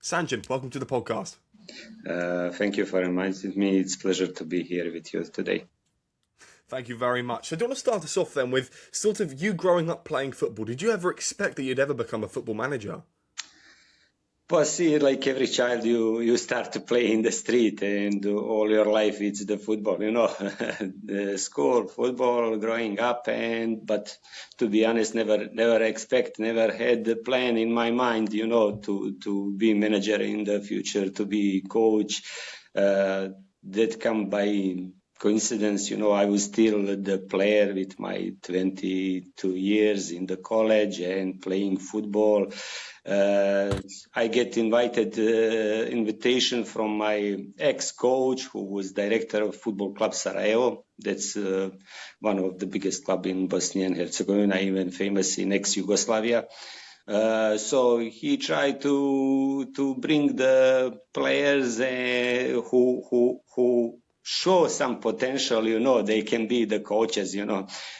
Sanjin, welcome to the podcast. Thank you for inviting me. It's a pleasure to be here with you today. Thank you very much. So do you want to start us off then with sort of you growing up playing football? Did you ever expect that you'd ever become a football manager? Well, see, like every child, you start to play in the street, and all your life it's the football, the school football, growing up, but to be honest, never had the plan in my mind, to be manager in the future, to be coach. That come by coincidence, I was still the player with my 22 years in the college and playing football. I get invitation from my ex-coach, who was director of Football Club Sarajevo. That's one of the biggest club in Bosnia and Herzegovina, even famous in ex-Yugoslavia. So he tried to bring the players who show some potential, they can be the coaches,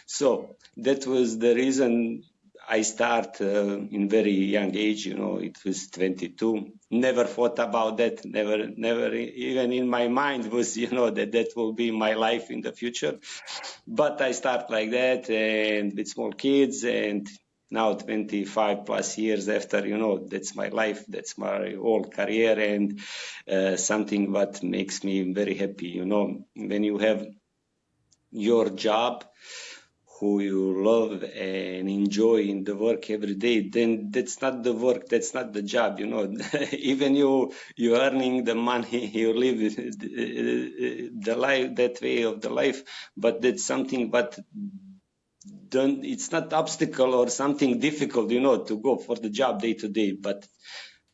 So that was the reason I start in very young age, it was 22. Never thought about that. Never even in my mind was, that will be my life in the future. But I start like that and with small kids, and now 25 plus years after, that's my life, that's my whole career, and something what makes me very happy, when you have your job, who you love and enjoy in the work every day, then that's not the work, that's not the job, Even you earning the money, you live the life, that way of the life, but that's something but it's not obstacle or something difficult, to go for the job day to day, but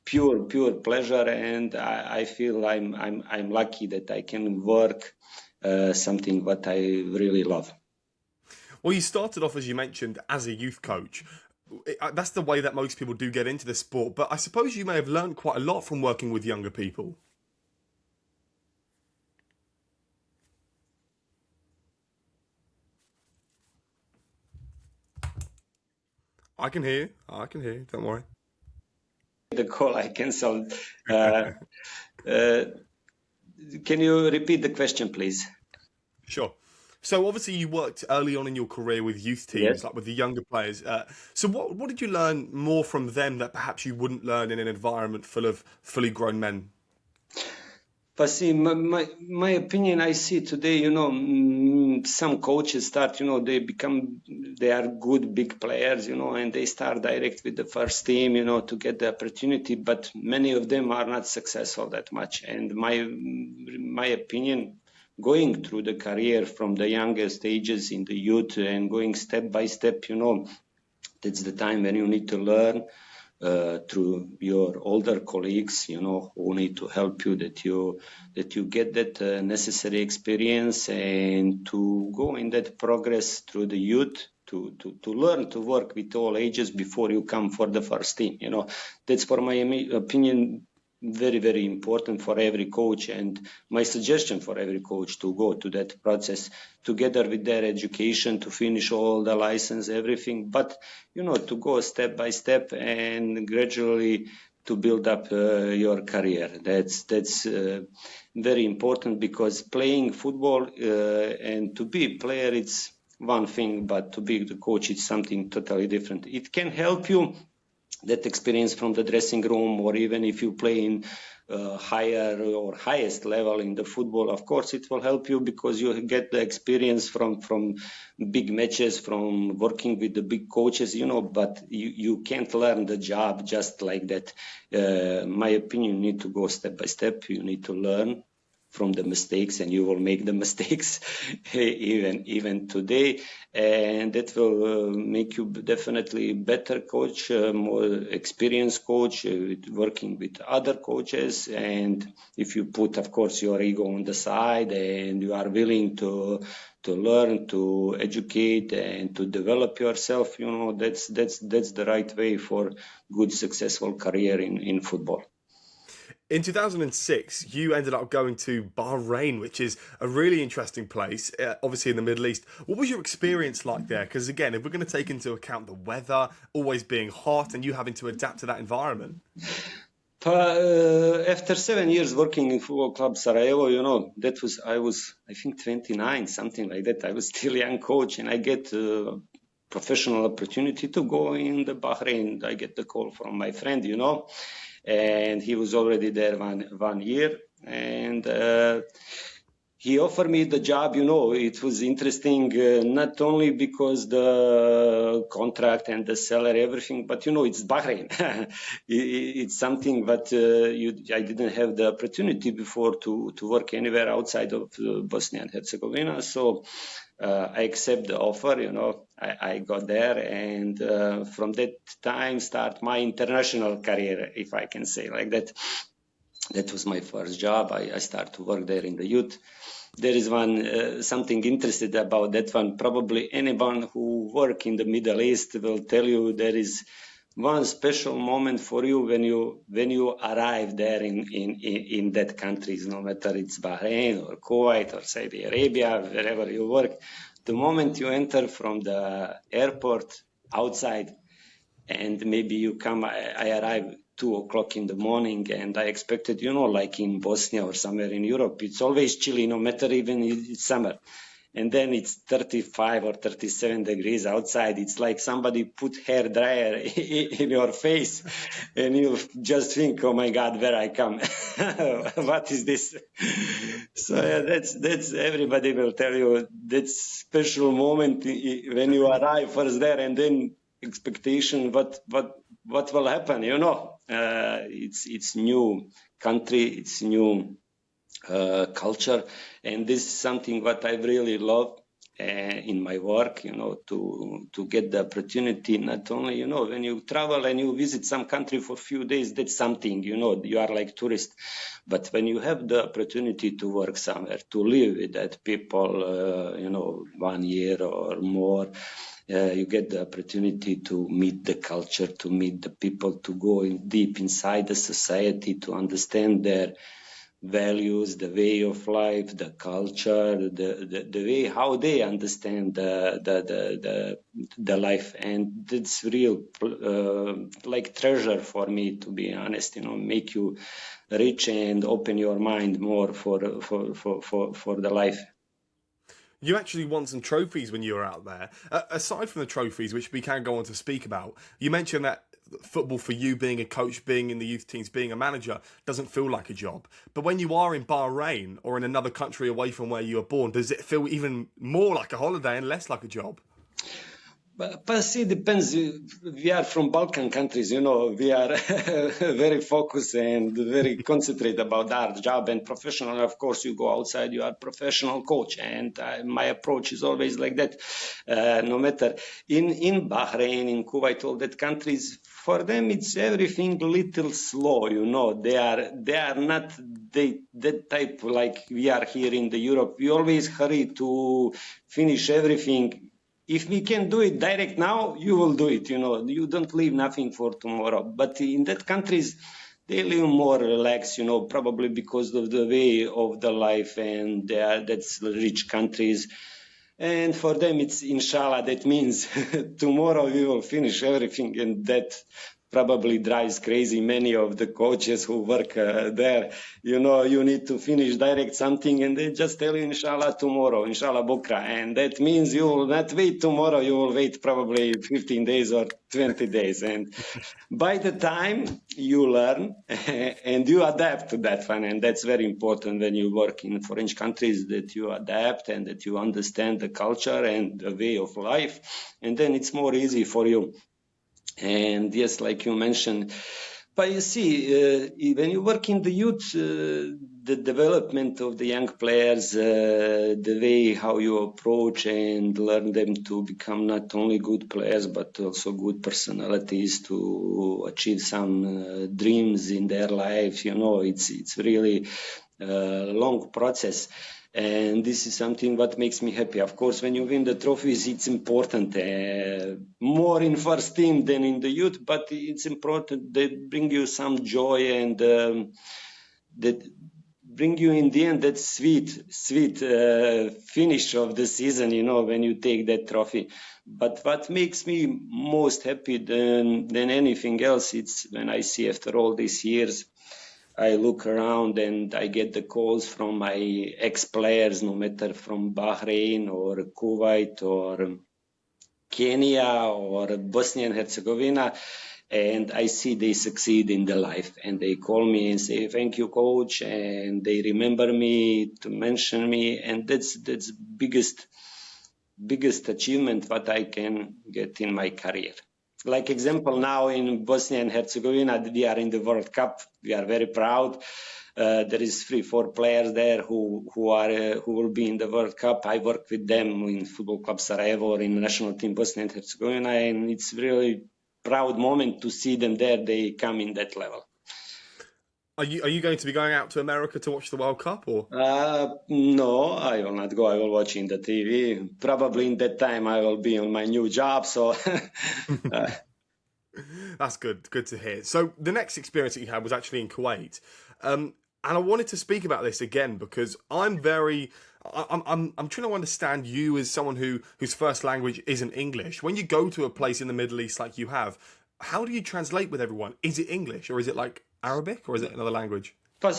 pure pleasure, and I feel I'm lucky that I can work something what I really love. Well, you started off, as you mentioned, as a youth coach. That's the way that most people do get into the sport, but I suppose you may have learned quite a lot from working with younger people. I can hear you, don't worry. The call I cancelled. Can you repeat the question, please? Sure. So obviously you worked early on in your career with youth teams, Yes. like with the younger players. So what did you learn more from them that perhaps you wouldn't learn in an environment full of fully grown men? But see, my opinion, I see today, some coaches start, they are good big players, and they start direct with the first team, to get the opportunity. But many of them are not successful that much. And my opinion, going through the career from the youngest ages in the youth and going step by step, that's the time when you need to learn through your older colleagues, who need to help you, that you get that necessary experience and to go in that progress through the youth. To learn to work with all ages before you come for the first team, that's for my opinion very, very important for every coach, and my suggestion for every coach to go to that process together with their education to finish all the license, everything, but to go step by step and gradually to build up your career. That's very important, because playing football and to be a player, it's one thing, but to be the coach, it's something totally different. It can help you, that experience from the dressing room, or even if you play in higher or highest level in the football, of course it will help you, because you get the experience from big matches, from working with the big coaches, but you can't learn the job just like that. My opinion, you need to go step by step. You need to learn from the mistakes, and you will make the mistakes even today, and that will make you definitely better coach, more experienced coach, working with other coaches. And if you put, of course, your ego on the side and you are willing to learn, to educate, and to develop yourself, that's the right way for good successful career in football. In 2006, you ended up going to Bahrain, which is a really interesting place, obviously in the Middle East. What was your experience like there? Because again, if we're going to take into account the weather, always being hot, and you having to adapt to that environment. After 7 years working in Football Club Sarajevo, I was, I think, 29, something like that. I was still a young coach, and I get a professional opportunity to go in the Bahrain. I get the call from my friend, and he was already there one year, and he offered me the job. It was interesting, not only because the contract and the salary, everything, but it's Bahrain. It's something that I didn't have the opportunity before to work anywhere outside of Bosnia and Herzegovina. So I accept the offer. I got there, and from that time start my international career, if I can say like that. That was my first job. I started to work there in the youth. There is something interesting about that one. Probably anyone who work in the Middle East will tell you there is one special moment for you when you arrive there in that countries, no matter it's Bahrain or Kuwait or Saudi Arabia, wherever you work. The moment you enter from the airport outside, and maybe you come, I arrive 2:00 in the morning, and I expected, like in Bosnia or somewhere in Europe, it's always chilly, no matter even it's summer. And then it's 35 or 37 degrees outside. It's like somebody put hair dryer in your face, and you just think, oh my God, where I come? What is this? So yeah, that's everybody will tell you that special moment when you arrive first there, and then expectation, what will happen? It's new country, it's new culture, and this is something what I really love in my work. To get the opportunity, not only when you travel and you visit some country for a few days, that's something, you are like tourist, but when you have the opportunity to work somewhere, to live with that people, 1 year or more. You get the opportunity to meet the culture, to meet the people, to go deep inside the society, to understand their values, the way of life, the culture, the way how they understand the life, and it's real like treasure for me, to be honest. Make you rich and open your mind more for the life. You actually won some trophies when you were out there. Aside from the trophies, which we can go on to speak about, you mentioned that football for you, being a coach, being in the youth teams, being a manager, doesn't feel like a job. But when you are in Bahrain or in another country away from where you were born, does it feel even more like a holiday and less like a job? But see, it depends. We are from Balkan countries, we are very focused and very concentrated about our job and professional. Of course, you go outside, you are professional coach, and my approach is always like that. No matter in Bahrain, in Kuwait, all that countries, for them it's everything little slow. They are not that type like we are here in the Europe. We always hurry to finish everything. If we can do it direct now, you will do it. You don't leave nothing for tomorrow. But in that countries, they live more relaxed, probably because of the way of the life, and that's rich countries. And for them, it's inshallah. That means tomorrow we will finish everything, and that probably drives crazy many of the coaches who work there. You need to finish direct something, and they just tell you, inshallah, tomorrow, inshallah, bukra. And that means you will not wait tomorrow, you will wait probably 15 days or 20 days. And by the time you learn and you adapt to that one, and that's very important when you work in foreign countries, that you adapt and that you understand the culture and the way of life, and then it's more easy for you. And yes, like you mentioned, but you see, when you work in the youth, the development of the young players, the way how you approach and learn them to become not only good players, but also good personalities, to achieve some dreams in their life, it's really a long process. And this is something what makes me happy. Of course, when you win the trophies, it's important. More in first team than in the youth, but it's important. They bring you some joy, and bring you in the end that sweet finish of the season, when you take that trophy. But what makes me most happy than anything else, it's when I see after all these years, I look around and I get the calls from my ex-players, no matter from Bahrain or Kuwait or Kenya or Bosnia and Herzegovina, and I see they succeed in their life, and they call me and say, "Thank you, coach," and they remember me to mention me, and that's biggest achievement what I can get in my career. Like example, now in Bosnia and Herzegovina, we are in the World Cup. We are very proud. There is 3-4 players there who will be in the World Cup. I work with them in Football Club Sarajevo or in national team Bosnia and Herzegovina, and it's really proud moment to see them there. They come in that level. Are you going to be going out to America to watch the World Cup, or? No, I will not go. I will watch in the TV. Probably in that time I will be on my new job. So That's good. Good to hear. So the next experience that you had was actually in Kuwait, and I wanted to speak about this again because I'm trying to understand you as someone whose first language isn't English. When you go to a place in the Middle East like you have, how do you translate with everyone? Is it English or is it like Arabic or is it another language?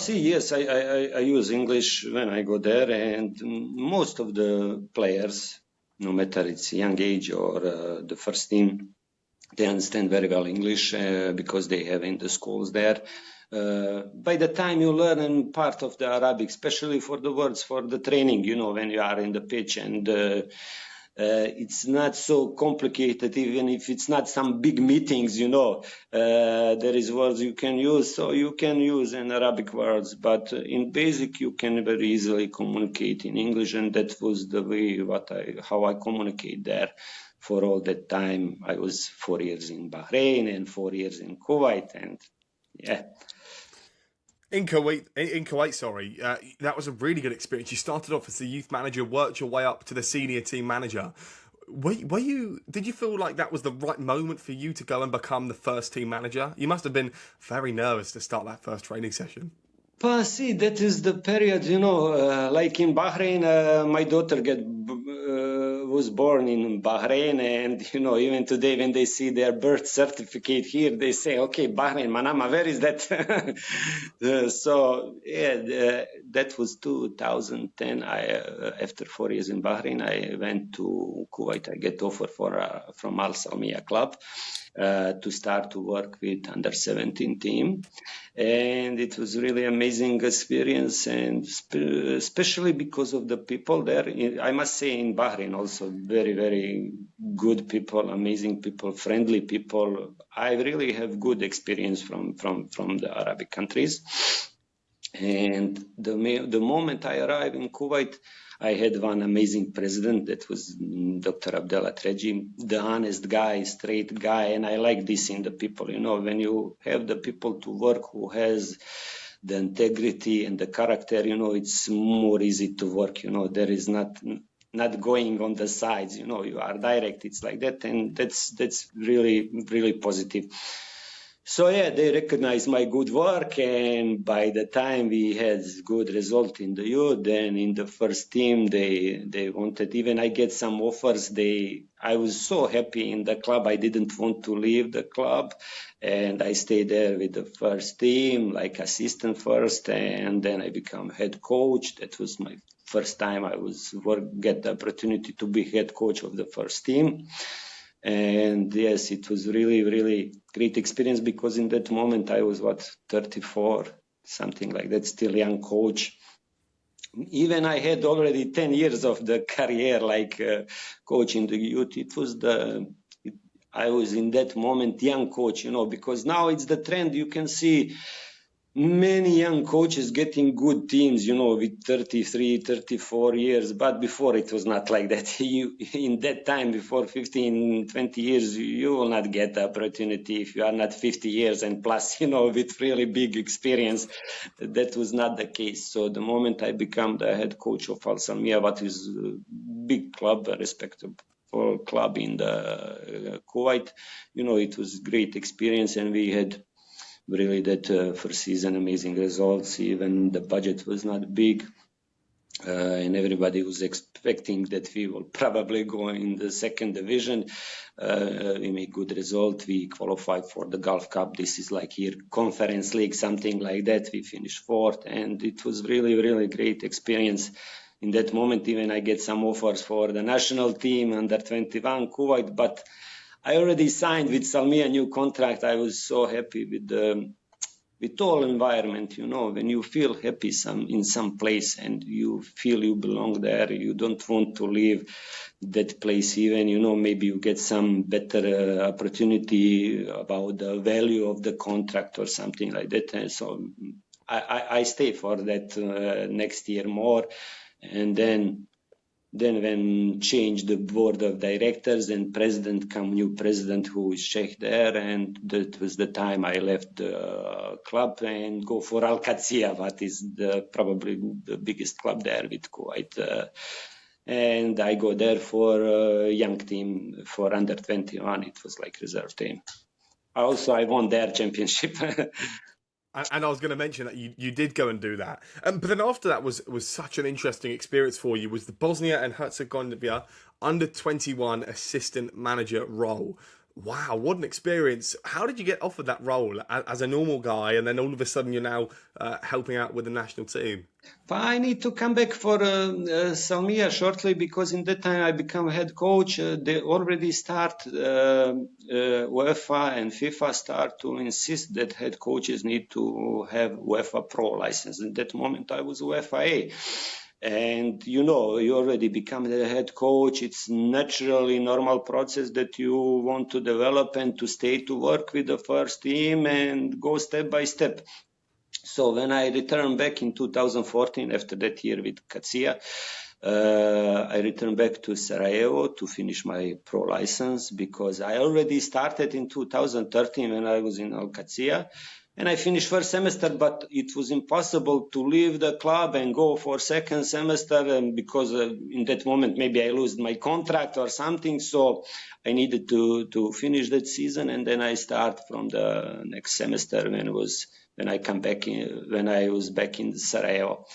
Yes, I use English when I go there, and most of the players, no matter it's young age or the first team, they understand very well English because they have in the schools there. By the time you learn part of the Arabic, especially for the words for the training, when you are in the pitch, and it's not so complicated, even if it's not some big meetings, there is words you can use, so you can use in Arabic words, but in basic you can very easily communicate in English, and that was the way how I communicate there. For all that time, I was 4 years in Bahrain and 4 years in Kuwait, and yeah. In Kuwait, sorry, that was a really good experience. You started off as the youth manager, worked your way up to the senior team manager. Did you feel like that was the right moment for you to go and become the first team manager? You must have been very nervous to start that first training session. See, that is the period, like in Bahrain, my daughter was born in Bahrain, and, even today when they see their birth certificate here, they say, okay, Bahrain, Manama, where is that? That was 2010. After 4 years in Bahrain, I went to Kuwait. I get offer from Al Salmiya club to start to work with under 17 team. And it was really amazing experience, and especially because of the people there. I must say in Bahrain also very, very good people, amazing people, friendly people. I really have good experience from the Arabic countries. And the moment I arrived in Kuwait, I had one amazing president that was Dr. Abdullah Treji, the honest guy, straight guy, and I like this in the people. When you have the people to work who has the integrity and the character, it's more easy to work. There is not going on the sides. You are direct. It's like that, and that's really, really positive. So they recognized my good work, and by the time we had good result in the youth, then in the first team, they wanted, even I get some offers. I was so happy in the club, I didn't want to leave the club, and I stayed there with the first team, like assistant first, and then I become head coach. That was my first time I get the opportunity to be head coach of the first team. And yes, it was really, really great experience because in that moment I was 34, something like that, still young coach. Even I had already 10 years of the career like coach in the youth. I was in that moment young coach, because now it's the trend. You can see many young coaches getting good teams, with 33, 34 years. But before it was not like that. In that time, before 15, 20 years, you will not get the opportunity if you are not 50 years and plus, with really big experience. That was not the case. So the moment I became the head coach of Al Salmiya, what is a big club, a respectable club in the Kuwait, it was great experience, and we had really that first season amazing results. Even the budget was not big. And everybody was expecting that we will probably go in the second division. We made good result. We qualified for the Gulf Cup. This is like here Conference League, something like that. We finished fourth, and it was really, really great experience. In that moment, even I get some offers for the national team under 21 Kuwait, but I already signed with Salmi a new contract. I was so happy with all environment, when you feel happy in some place and you feel you belong there, you don't want to leave that place even, maybe you get some better opportunity about the value of the contract or something like that. And so I stay for that next year more. And then when change the board of directors and new president who is Sheikh there, and that was the time I left the club and go for Al-Qadsiya, what is probably the biggest club there with Kuwait. And I go there for a young team for under 21. It was like reserve team. Also, I won their championship. And I was going to mention that you did go and do that. But then after that was such an interesting experience for you, was the Bosnia and Herzegovina under 21 assistant manager role. Wow, what an experience. How did you get offered that role as a normal guy, and then all of a sudden you're now helping out with the national team? I need to come back for Salmia shortly, because in that time I become head coach. They already start, UEFA and FIFA start to insist that head coaches need to have UEFA Pro license. In that moment I was UEFA A. And you already become the head coach. It's naturally normal process that you want to develop and to stay to work with the first team and go step by step. So when I returned back in 2014, after that year with Qadsiya, I returned back to Sarajevo to finish my pro license, because I already started in 2013 when I was in Al-Qadsiya. And I finished first semester, but it was impossible to leave the club and go for second semester, and because in that moment maybe I lost my contract or something. So I needed to finish that season, and then I start from the next semester when I was back in Sarajevo.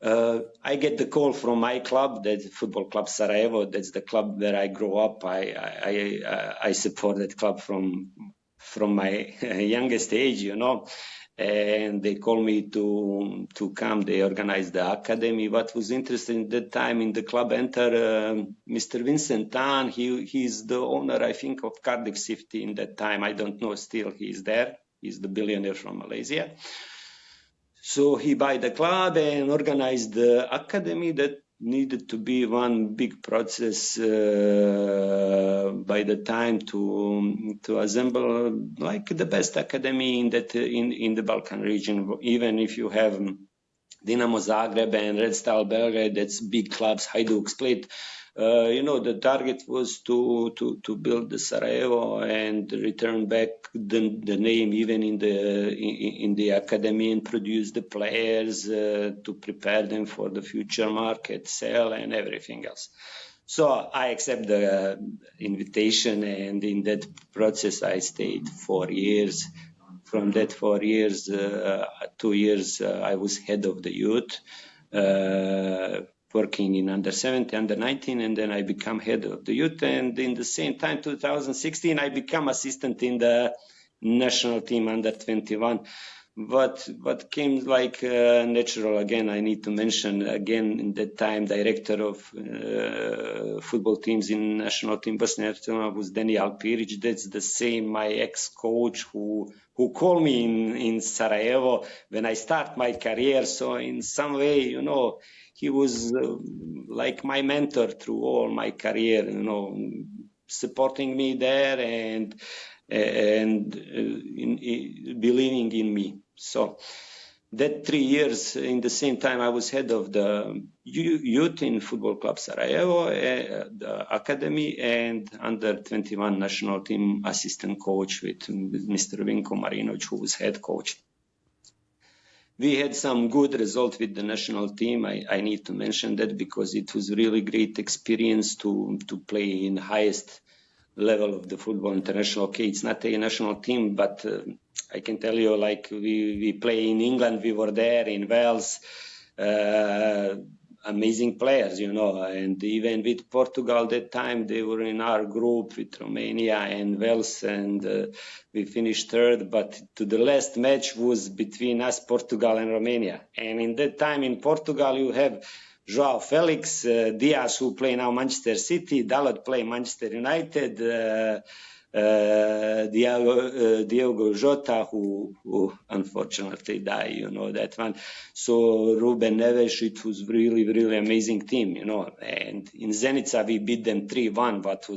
I get the call from my club, that Football Club Sarajevo. That's the club where I grew up. I support that club from my youngest age, and they called me to come. They organized the academy. What was interesting at that time in the club enter Mr. Vincent Tan. He's the owner, I think, of Cardiff City in that time. I don't know, still he's there. He's the billionaire from Malaysia. So he buy the club and organized the academy. That needed to be one big process by the time to assemble like the best academy in the Balkan region. Even if you have Dinamo Zagreb and Red Star Belgrade, that's big clubs, Hajduk Split. The target was to build the Sarajevo and return back the name even in the academy, and produce the players to prepare them for the future market, sell, and everything else. So I accept the invitation, and in that process I stayed 4 years. From that 4 years, 2 years I was head of the youth, working in under 17, under 19, and then I become head of the youth. And in the same time, 2016, I become assistant in the national team under 21. What came like natural, again, I need to mention again, in that time, director of football teams in national team Bosnia and Herzegovina was Daniel Piric. That's the same, my ex-coach who called me in Sarajevo when I start my career. So in some way, he was like my mentor through all my career, supporting me there and believing in me. So that 3 years, in the same time, I was head of the youth in Football Club Sarajevo, the academy, and under 21 national team assistant coach with Mr. Vinko Marinovic, who was head coach. We had some good results with the national team. I need to mention that because it was really great experience to play in highest level of the football international. Okay, it's not a national team, but I can tell you, like we play in England, we were there in Wales, amazing players, and even with Portugal that time, they were in our group with Romania and Wales, and we finished third, but to the last match was between us, Portugal and Romania. And in that time in Portugal, you have Joao Felix, Diaz, who play now Manchester City, Dalot play Manchester United, Diogo Jota, who unfortunately died, that one. So Ruben Neves, it was really, really amazing team, And in Zenica, we beat them 3-1, but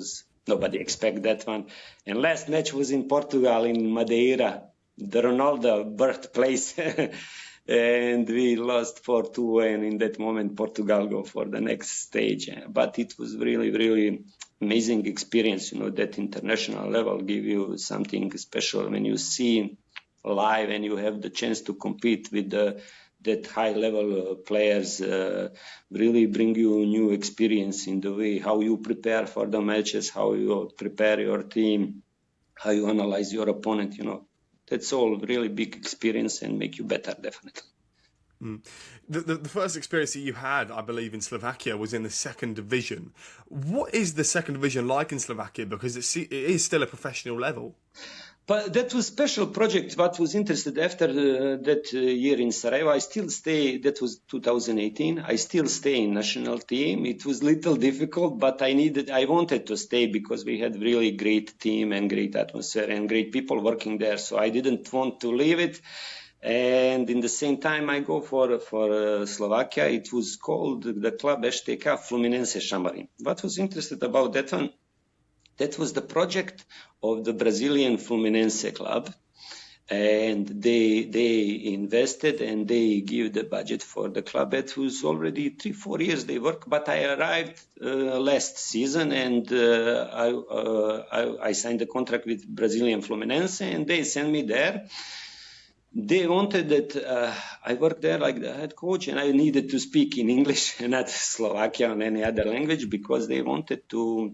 nobody expect that one. And last match was in Portugal, in Madeira, the Ronaldo birthplace. And we lost 4-2, and in that moment, Portugal go for the next stage. But it was really, really amazing experience, that international level give you something special when you see live and you have the chance to compete with that high level players, really bring you new experience in the way how you prepare for the matches, how you prepare your team, how you analyze your opponent, That's all really big experience and make you better, definitely. The first experience that you had, I believe, in Slovakia was in the second division. What is the second division like in Slovakia? Because it is still a professional level. But that was special project. What was interested after that year in Sarajevo, I still stay. That was 2018. I still stay in national team. It was little difficult, but I wanted to stay because we had really great team and great atmosphere and great people working there. So I didn't want to leave it. And in the same time, I go for Slovakia. It was called the club FK Fluminense Šamarin. What was interested about that one? That was the project of the Brazilian Fluminense club, and they invested and they give the budget for the club. It was already 3-4 years they work, but I arrived last season and I signed a contract with Brazilian Fluminense, and they sent me there. They wanted that I worked there like the head coach, and I needed to speak in English and not Slovakian or any other language, because they wanted to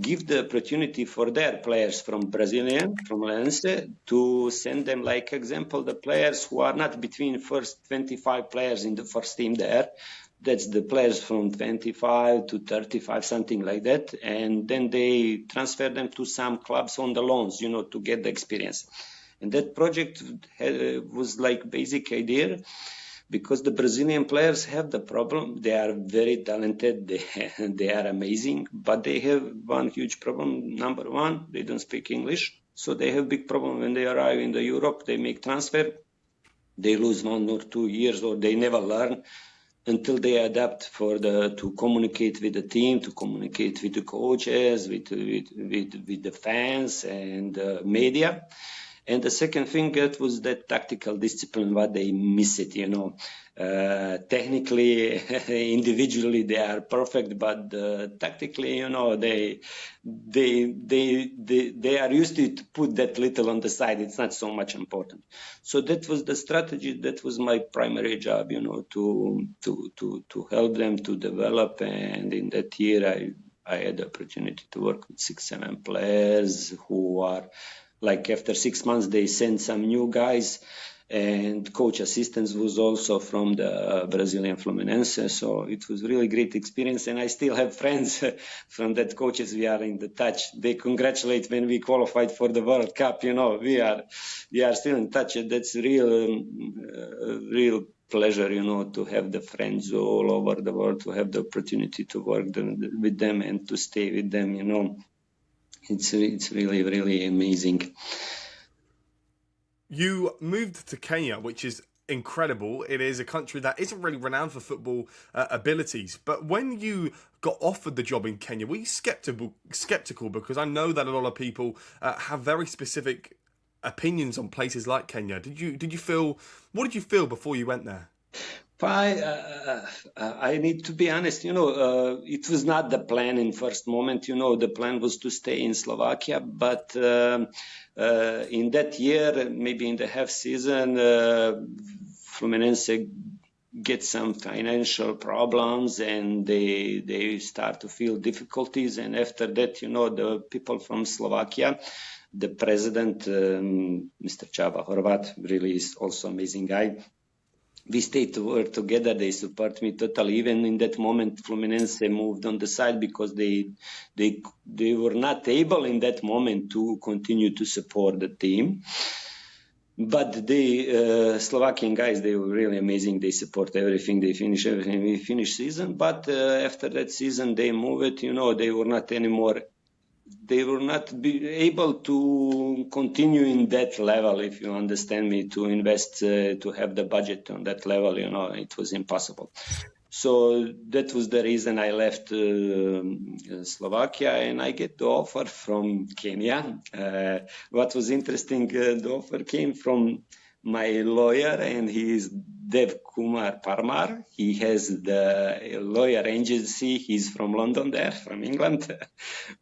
give the opportunity for their players from Fluminense to send them, like example, the players who are not between first 25 players in the first team there. That's the players from 25 to 35, something like that. And then they transfer them to some clubs on the loans, to get the experience. And that project was like basic idea, because the Brazilian players have the problem. They are very talented. They are amazing, but they have one huge problem. Number one, they don't speak English. So they have big problem when they arrive in the Europe. They make transfer. They lose 1 or 2 years, or they never learn until they adapt to communicate with the team, to communicate with the coaches, with the fans and media. And the second thing, that was that tactical discipline, what they miss it, Technically, individually, they are perfect, but tactically, they are used to put that little on the side. It's not so much important. So that was the strategy. That was my primary job, to help them to develop. And in that year, I had the opportunity to work with 6-7 players who are, like, after 6 months, they sent some new guys, and coach assistants was also from the Brazilian Fluminense. So it was really great experience. And I still have friends from that coaches. We are in the touch. They congratulate when we qualified for the World Cup. We are still in touch. That's real pleasure, to have the friends all over the world, to have the opportunity to work with them and to stay with them, It's really, really amazing. You moved to Kenya, which is incredible. It is a country that isn't really renowned for football abilities. But when you got offered the job in Kenya, were you skeptical? Because I know that a lot of people have very specific opinions on places like Kenya. What did you feel before you went there? I need to be honest, it was not the plan in first moment. The plan was to stay in Slovakia, but in that year, maybe in the half season, Fluminense get some financial problems, and they start to feel difficulties. And after that, the people from Slovakia, the president, Mr. Chava Horvat, really is also amazing guy. We stayed to work together. They support me totally. Even in that moment, Fluminense moved on the side because they were not able in that moment to continue to support the team. But the Slovakian guys, they were really amazing. They support everything. They finish everything. We finish season. But after that season, they moved. They were not anymore. They were not able to continue in that level, if you understand me, to invest, to have the budget on that level. It was impossible. So that was the reason I left Slovakia, and I get the offer from Kenya. What was interesting, the offer came from my lawyer, and he is Dev Kumar Parmar. He has the lawyer agency. He's from London there, from England.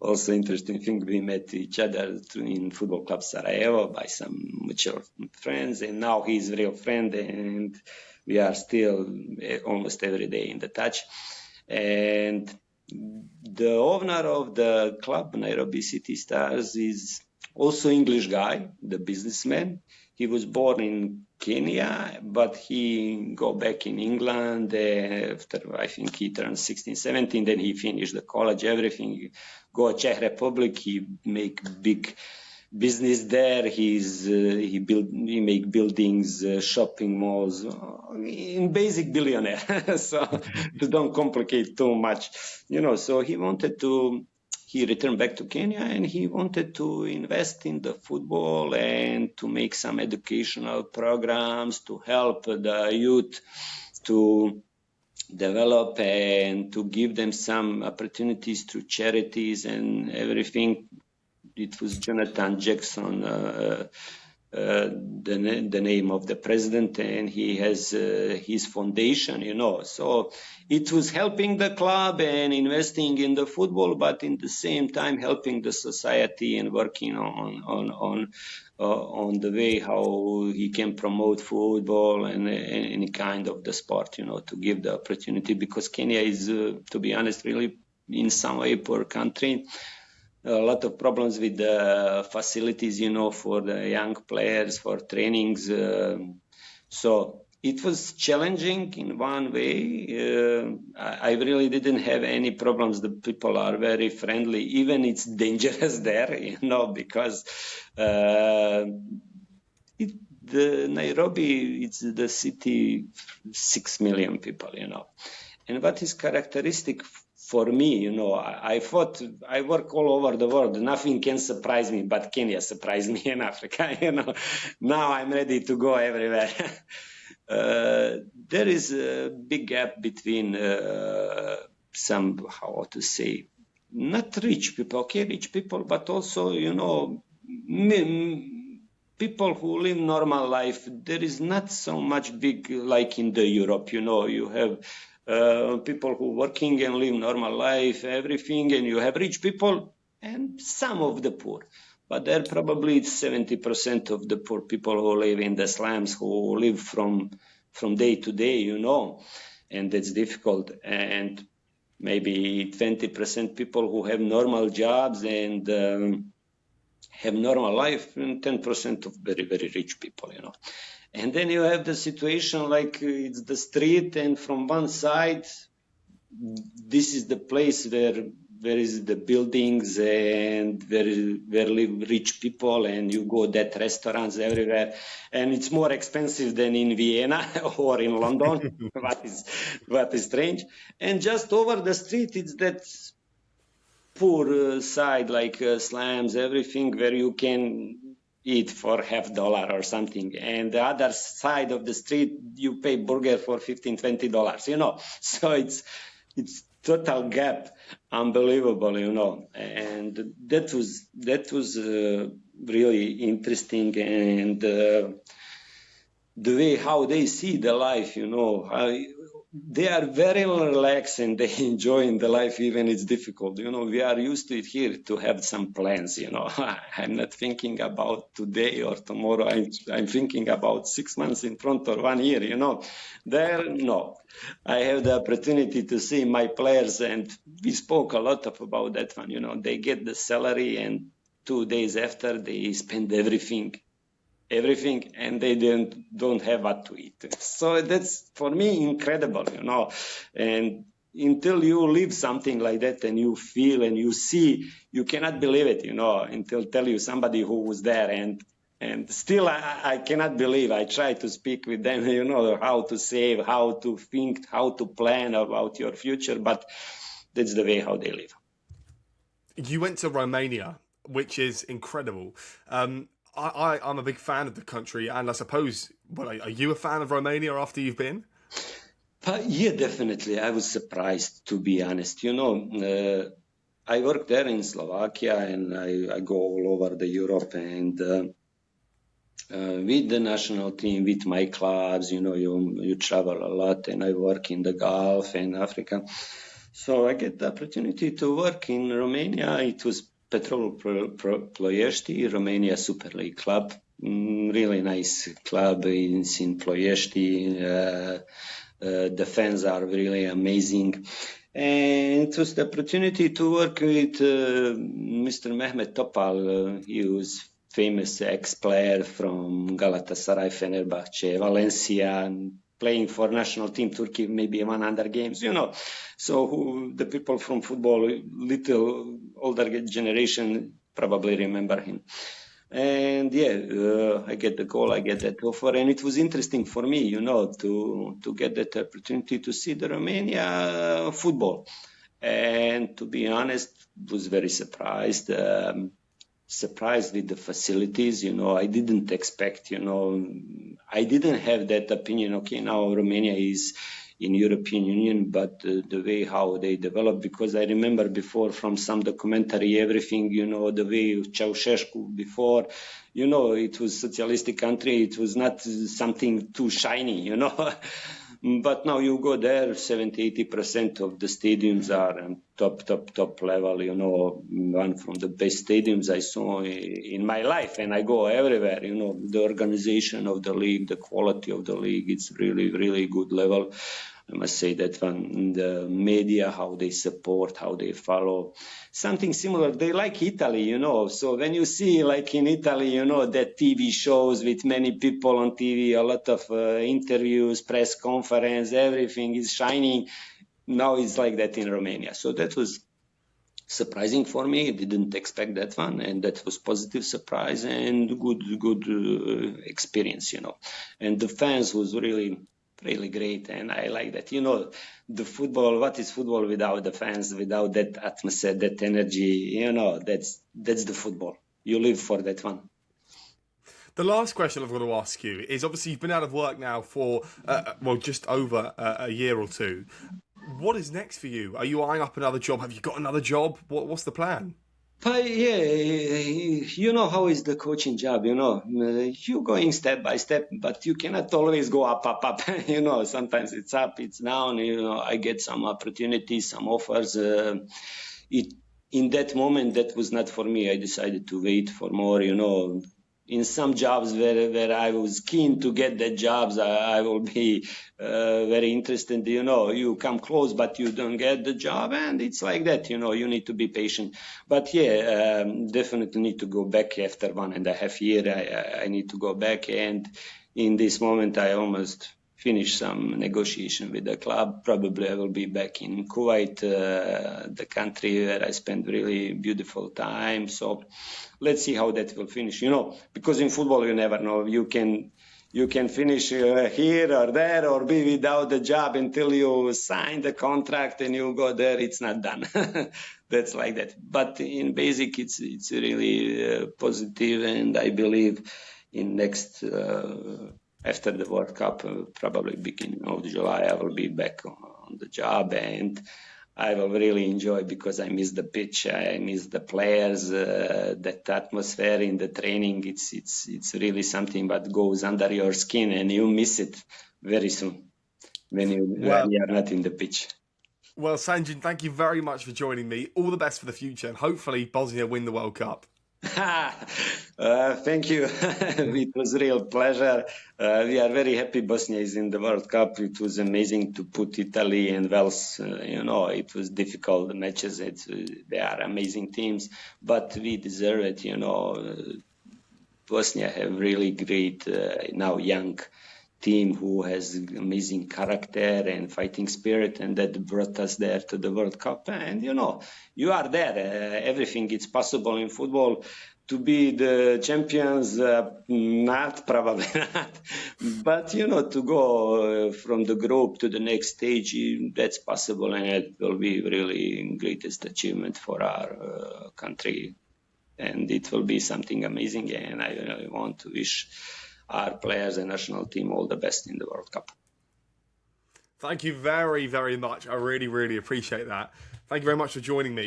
Also interesting thing, we met each other in Football Club Sarajevo by some mutual friends, and now he's a real friend, and we are still almost every day in the touch. And the owner of the club, Nairobi City Stars, is also English guy, the businessman. He was born in Kenya, but he go back in England after, I think he turned 16, 17, then he finished the college, everything. Go Czech Republic, he make big business there. He make buildings, shopping malls, in basic billionaire. So to don't complicate too much, so he returned back to Kenya, and he wanted to invest in the football and to make some educational programs to help the youth to develop and to give them some opportunities through charities and everything. It was Jonathan Jackson, the name of the president, and he has his foundation, So it was helping the club and investing in the football, but in the same time helping the society and working on the way how he can promote football and any kind of the sport, to give the opportunity, because Kenya is, to be honest, really in some way poor country. A lot of problems with the facilities, for the young players, for trainings. So it was challenging in one way. I really didn't have any problems. The people are very friendly. Even it's dangerous there, because the Nairobi, it's the city, 6 million people, And what is characteristic for me, I thought I work all over the world. Nothing can surprise me, but Kenya surprised me in Africa. Now I'm ready to go everywhere. There is a big gap between some, how to say, not rich people, okay, rich people, but also, people who live normal life. There is not so much big like in the Europe, you have people who working and live normal life, everything, and you have rich people and some of the poor. But there probably 70% of the poor people who live in the slums, who live from day to day, and that's difficult. And maybe 20% people who have normal jobs and have normal life, and 10% of very, very rich people, And then you have the situation like it's the street, and from one side, this is the place where is the buildings and where live rich people, and you go that restaurants everywhere, and it's more expensive than in Vienna or in London. what is strange. And just over the street, it's that poor side, like slums, everything where you can eat for $50 or something, and the other side of the street you pay burger for $15-$20, So it's total gap, unbelievable, And that was really interesting, and the way how they see the life, they are very relaxed and they enjoy in the life even it's difficult. We are used to it here to have some plans. I'm not thinking about today or tomorrow. I'm thinking about 6 months in front or 1 year. There, no. I have the opportunity to see my players, and we spoke a lot about that one. They get the salary, and 2 days after they spend everything, and they don't have what to eat. So that's for me incredible, and until you live something like that and you feel and you see, you cannot believe it, until tell you somebody who was there, and still I cannot believe. I try to speak with them, how to save, how to think, how to plan about your future, but that's the way how they live. You went to Romania, which is incredible. I'm a big fan of the country, and I suppose, are you a fan of Romania after you've been? Yeah, definitely. I was surprised, to be honest. I work there in Slovakia, and I go all over the Europe, and with the national team, with my clubs, you travel a lot, and I work in the Gulf and Africa. So I get the opportunity to work in Romania. It was Petrolul Ploiești, Romania Super League club. Really nice club in Ploiești. The fans are really amazing. And it was the opportunity to work with Mr. Mehmet Topal. He was famous ex-player from Galatasaray, Fenerbahce, Valencia, and playing for national team Turkey, maybe 100 games, So the people from football, little older generation, probably remember him. And I get the call, I get that offer, and it was interesting for me, to get that opportunity to see the Romania football. And to be honest, was very surprised. Surprised with the facilities, I didn't expect, I didn't have that opinion, okay, now Romania is in European Union, but the way how they develop, because I remember before from some documentary, everything, the way Ceausescu before, it was socialistic country, it was not something too shiny, But now you go there, 70-80% of the stadiums are top level, one from the best stadiums I saw in my life, and I go everywhere, the organization of the league, the quality of the league, it's really, really good level. I must say that one, the media, how they support, how they follow. Something similar, they like Italy, So when you see, like in Italy, that TV shows with many people on TV, a lot of interviews, press conference, everything is shining. Now it's like that in Romania. So that was surprising for me. I didn't expect that one, and that was positive surprise and good experience, And the fans was really great, and I like that. The football, what is football without the fans, without that atmosphere, that energy, that's the football. You live for that one. The last question I've got to ask you is, obviously you've been out of work now for, just over a year or two. What is next for you? Are you eyeing up another job? Have you got another job? What's the plan? Yeah, how is the coaching job, you're going step by step, but you cannot always go up. Sometimes it's up, it's down, I get some opportunities, some offers. In that moment, that was not for me. I decided to wait for more, in some jobs where I was keen to get the jobs, I will be very interested. You come close, but you don't get the job, and it's like that. You need to be patient. But definitely need to go back after 1.5 years. I need to go back, and in this moment, I almost finished some negotiation with the club. Probably I will be back in Kuwait, the country where I spent really beautiful time. So let's see how that will finish, because in football you never know. You can finish here or there or be without the job until you sign the contract and you go there. It's not done. That's like that. But in basic, it's really positive, and I believe in next after the World Cup, probably beginning of July, I will be back on the job, and I will really enjoy, because I miss the pitch, I miss the players, that atmosphere in the training. It's really something that goes under your skin, and you miss it very soon. when you are not in the pitch. Well, Sanjin, thank you very much for joining me. All the best for the future, and hopefully Bosnia win the World Cup. Thank you. It was a real pleasure. We are very happy Bosnia is in the World Cup. It was amazing to put Italy and Wales. It was difficult matches. They are amazing teams, but we deserve it. Bosnia have really great now young team who has amazing character and fighting spirit, and that brought us there to the World Cup. And you are there. Everything is possible in football. To be the champions, not probably not, but to go from the group to the next stage, that's possible, and it will be really greatest achievement for our country, and it will be something amazing. And I want to wish our players and national team all the best in the World Cup. Thank you very, very much. I really, really appreciate that. Thank you very much for joining me.